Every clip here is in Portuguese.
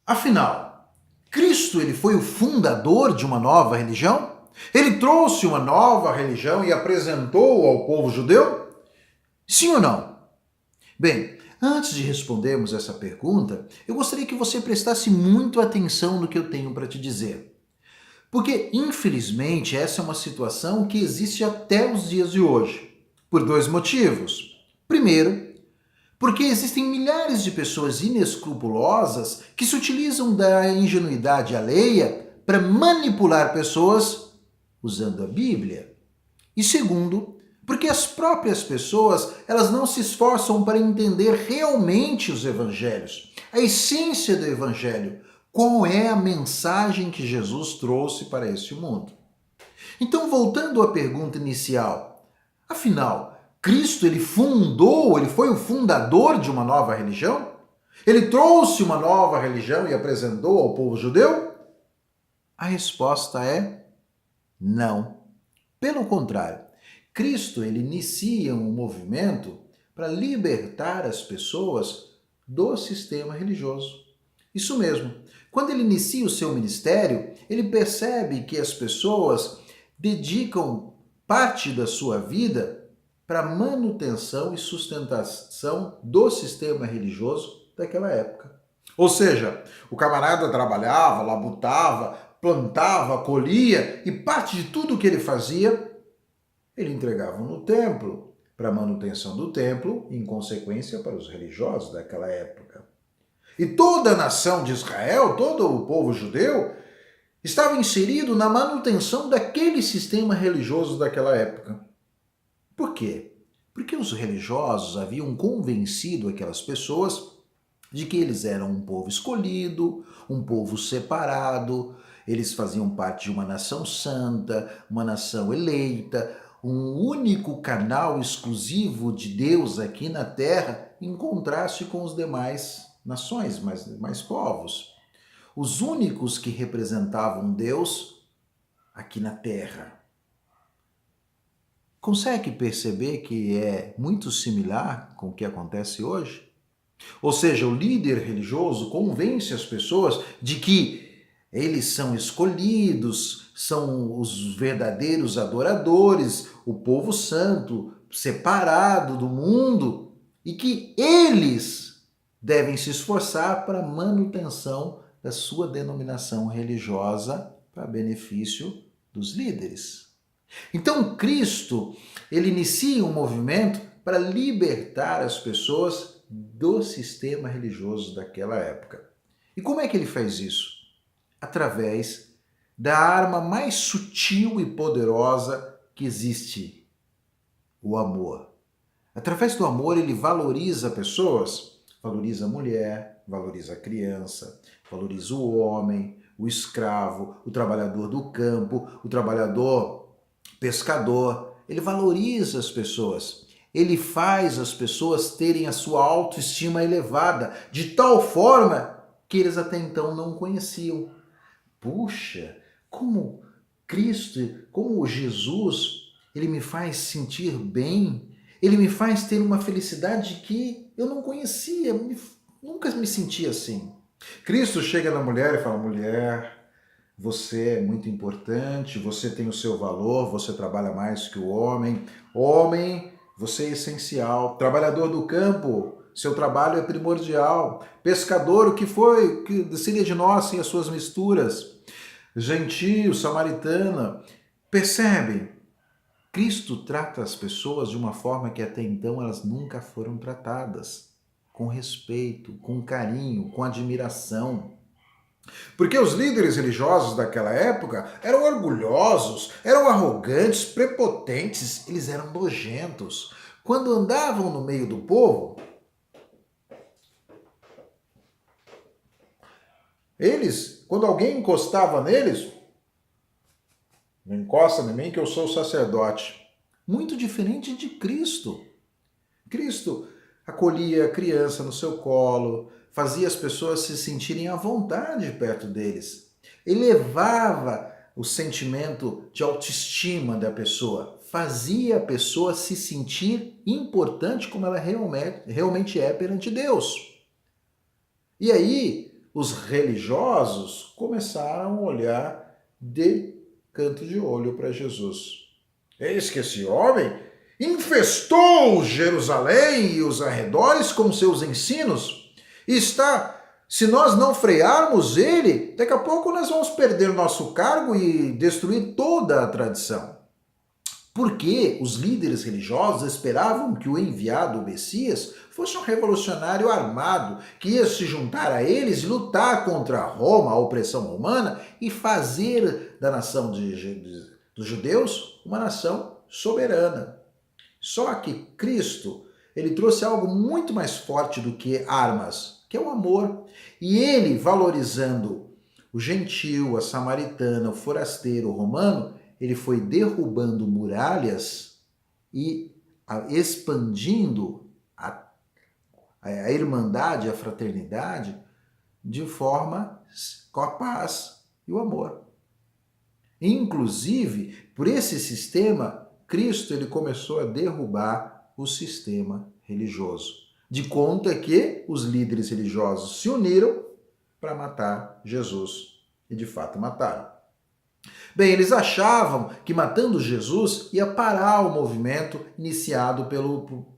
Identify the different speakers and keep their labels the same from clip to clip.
Speaker 1: Afinal, Cristo ele foi o fundador de uma nova religião? Ele trouxe uma nova religião e apresentou ao povo judeu? Sim ou não? Bem, antes de respondermos essa pergunta, eu gostaria que você prestasse muito atenção no que eu tenho para te dizer. Porque, infelizmente, essa é uma situação que existe até os dias de hoje, por dois motivos. Primeiro, porque existem milhares de pessoas inescrupulosas que se utilizam da ingenuidade alheia para manipular pessoas usando a Bíblia. E segundo, porque as próprias pessoas, elas não se esforçam para entender realmente os evangelhos, a essência do evangelho, qual é a mensagem que Jesus trouxe para este mundo. Então, voltando à pergunta inicial, afinal, Cristo ele foi o fundador de uma nova religião? Ele trouxe uma nova religião e apresentou ao povo judeu? A resposta é não. Pelo contrário, Cristo ele inicia um movimento para libertar as pessoas do sistema religioso. Isso mesmo. Quando ele inicia o seu ministério, ele percebe que as pessoas dedicam parte da sua vida para manutenção e sustentação do sistema religioso daquela época. Ou seja, o camarada trabalhava, labutava, plantava, colhia e parte de tudo que ele fazia, ele entregava no templo, para a manutenção do templo e, em consequência, para os religiosos daquela época. E toda a nação de Israel, todo o povo judeu, estava inserido na manutenção daquele sistema religioso daquela época. Por quê? Porque os religiosos haviam convencido aquelas pessoas de que eles eram um povo escolhido, um povo separado, eles faziam parte de uma nação santa, uma nação eleita, um único canal exclusivo de Deus aqui na terra, em contraste com os demais nações, mais povos. Os únicos que representavam Deus aqui na terra. Consegue perceber que é muito similar com o que acontece hoje? Ou seja, o líder religioso convence as pessoas de que eles são escolhidos, são os verdadeiros adoradores, o povo santo, separado do mundo, e que eles devem se esforçar para a manutenção da sua denominação religiosa para benefício dos líderes. Então Cristo, ele inicia um movimento para libertar as pessoas do sistema religioso daquela época. E como é que ele faz isso? Através da arma mais sutil e poderosa que existe, o amor. Através do amor ele valoriza pessoas, valoriza a mulher, valoriza a criança, valoriza o homem, o escravo, o trabalhador do campo, o trabalhador pescador. Ele valoriza as pessoas. Ele faz as pessoas terem a sua autoestima elevada, de tal forma que eles até então não conheciam. Puxa, como Cristo, como Jesus, ele me faz sentir bem, ele me faz ter uma felicidade que eu não conhecia, nunca me senti assim. Cristo chega na mulher e fala: mulher, você é muito importante, você tem o seu valor, você trabalha mais que o homem. Homem, você é essencial. Trabalhador do campo, seu trabalho é primordial. Pescador, o que seria de nós sem as suas misturas? Gentio, samaritana. Percebe? Cristo trata as pessoas de uma forma que até então elas nunca foram tratadas. Com respeito, com carinho, com admiração. Porque os líderes religiosos daquela época eram orgulhosos, eram arrogantes, prepotentes, eles eram nojentos. Quando andavam no meio do povo, quando alguém encostava neles, não encosta em mim que eu sou o sacerdote. Muito diferente de Cristo. Cristo acolhia a criança no seu colo, fazia as pessoas se sentirem à vontade perto deles. Elevava o sentimento de autoestima da pessoa, fazia a pessoa se sentir importante como ela realmente é perante Deus. E aí, os religiosos começaram a olhar de canto de olho para Jesus. Eis que esse homem infestou Jerusalém e os arredores com seus ensinos. E se nós não frearmos ele, daqui a pouco nós vamos perder o nosso cargo e destruir toda a tradição. Porque os líderes religiosos esperavam que o enviado, o Messias, fosse um revolucionário armado, que ia se juntar a eles e lutar contra Roma, a opressão romana, e fazer da nação dos judeus uma nação soberana. Só que Cristo, ele trouxe algo muito mais forte do que armas, que é o amor. E ele, valorizando o gentil, a samaritana, o forasteiro, o romano, ele foi derrubando muralhas e expandindo a irmandade, a fraternidade, de forma com a paz e o amor. Inclusive, por esse sistema, Cristo ele começou a derrubar o sistema religioso. De conta que os líderes religiosos se uniram para matar Jesus. E de fato mataram. Bem, eles achavam que matando Jesus ia parar o movimento iniciado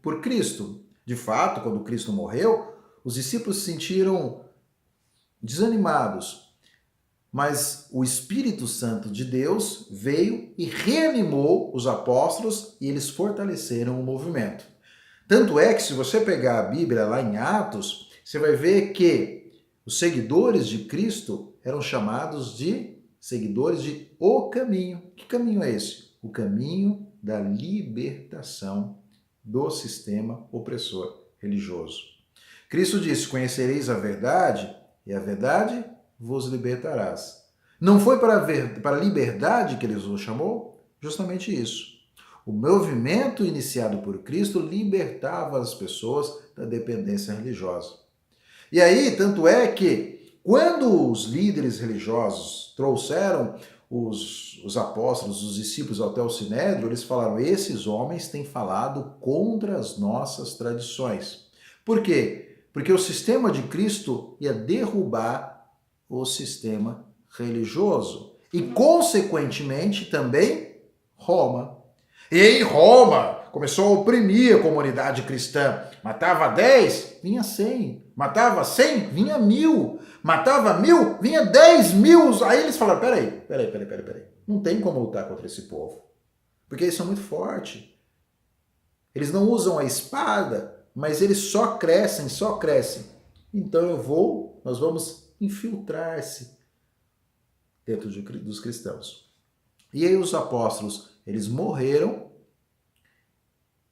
Speaker 1: por Cristo. De fato, quando Cristo morreu, os discípulos se sentiram desanimados. Mas o Espírito Santo de Deus veio e reanimou os apóstolos e eles fortaleceram o movimento. Tanto é que se você pegar a Bíblia lá em Atos, você vai ver que os seguidores de Cristo eram chamados de seguidores de O Caminho. Que caminho é esse? O caminho da libertação do sistema opressor religioso. Cristo disse: conhecereis a verdade e a verdade vos libertarás. Não foi para a liberdade que ele os chamou? Justamente isso. O movimento iniciado por Cristo libertava as pessoas da dependência religiosa. E aí, tanto é que quando os líderes religiosos trouxeram os apóstolos, os discípulos até o Sinédrio, eles falaram: esses homens têm falado contra as nossas tradições. Por quê? Porque o sistema de Cristo ia derrubar o sistema religioso e, consequentemente, também Roma. E em Roma começou a oprimir a comunidade cristã. Matava 10, vinha 100. Matava 100, vinha 1000. Matava 1000, vinha 10.000. Aí eles falaram: peraí. Não tem como lutar contra esse povo. Porque eles são muito fortes. Eles não usam a espada, mas eles só crescem. Então nós vamos infiltrar-se dentro dos cristãos. E aí os apóstolos, eles morreram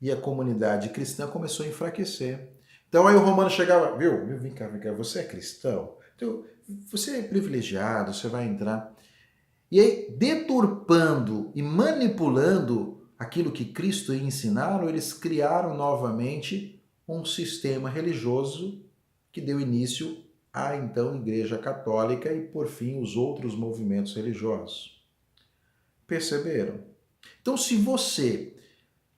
Speaker 1: e a comunidade cristã começou a enfraquecer. Então aí o romano chegava: vem cá, você é cristão? Então, você é privilegiado, você vai entrar. E aí, deturpando e manipulando aquilo que Cristo ia ensinar, eles criaram novamente um sistema religioso que deu início à então Igreja Católica e, por fim, os outros movimentos religiosos. Perceberam? Então, se você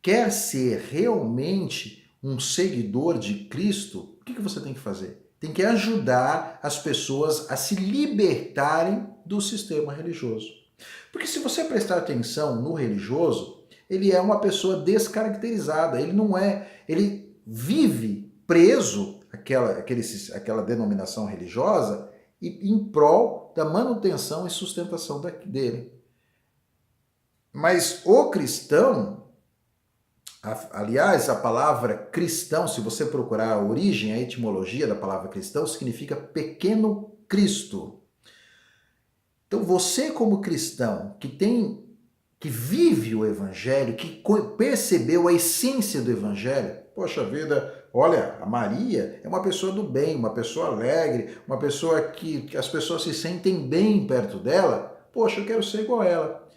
Speaker 1: quer ser realmente um seguidor de Cristo, o que você tem que fazer? Tem que ajudar as pessoas a se libertarem do sistema religioso. Porque se você prestar atenção no religioso, ele é uma pessoa descaracterizada, ele vive preso àquela denominação religiosa e em prol da manutenção e sustentação dele. Mas o cristão, aliás, a palavra cristão, se você procurar a origem, a etimologia da palavra cristão, significa pequeno Cristo. Então você como cristão, que vive o evangelho, que percebeu a essência do evangelho, poxa vida, olha, a Maria é uma pessoa do bem, uma pessoa alegre, uma pessoa que as pessoas se sentem bem perto dela, poxa, eu quero ser igual a ela.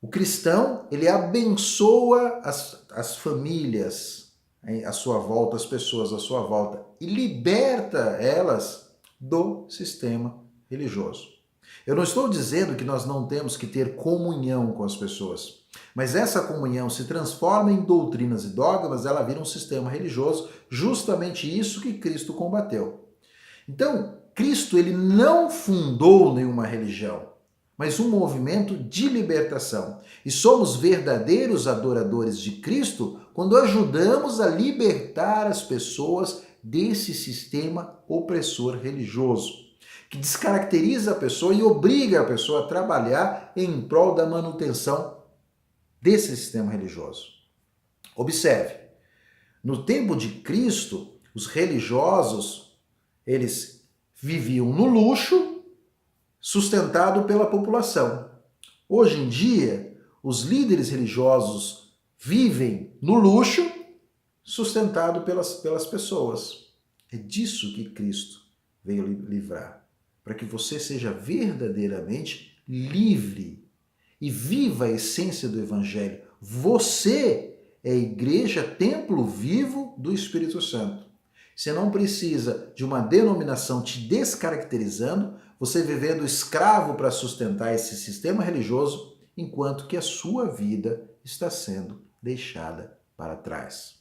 Speaker 1: O cristão, ele abençoa as famílias à sua volta, as pessoas à sua volta, e liberta elas do sistema religioso. Eu não estou dizendo que nós não temos que ter comunhão com as pessoas, mas essa comunhão se transforma em doutrinas e dogmas, ela vira um sistema religioso, justamente isso que Cristo combateu. Então, Cristo ele não fundou nenhuma religião, mas um movimento de libertação. E somos verdadeiros adoradores de Cristo quando ajudamos a libertar as pessoas desse sistema opressor religioso, que descaracteriza a pessoa e obriga a pessoa a trabalhar em prol da manutenção desse sistema religioso. Observe, no tempo de Cristo, os religiosos, eles viviam no luxo, sustentado pela população. Hoje em dia, os líderes religiosos vivem no luxo, sustentado pelas pessoas. É disso que Cristo veio livrar, para que você seja verdadeiramente livre e viva a essência do Evangelho. Você é a igreja, templo vivo do Espírito Santo. Você não precisa de uma denominação te descaracterizando, você vivendo escravo para sustentar esse sistema religioso, enquanto que a sua vida está sendo deixada para trás.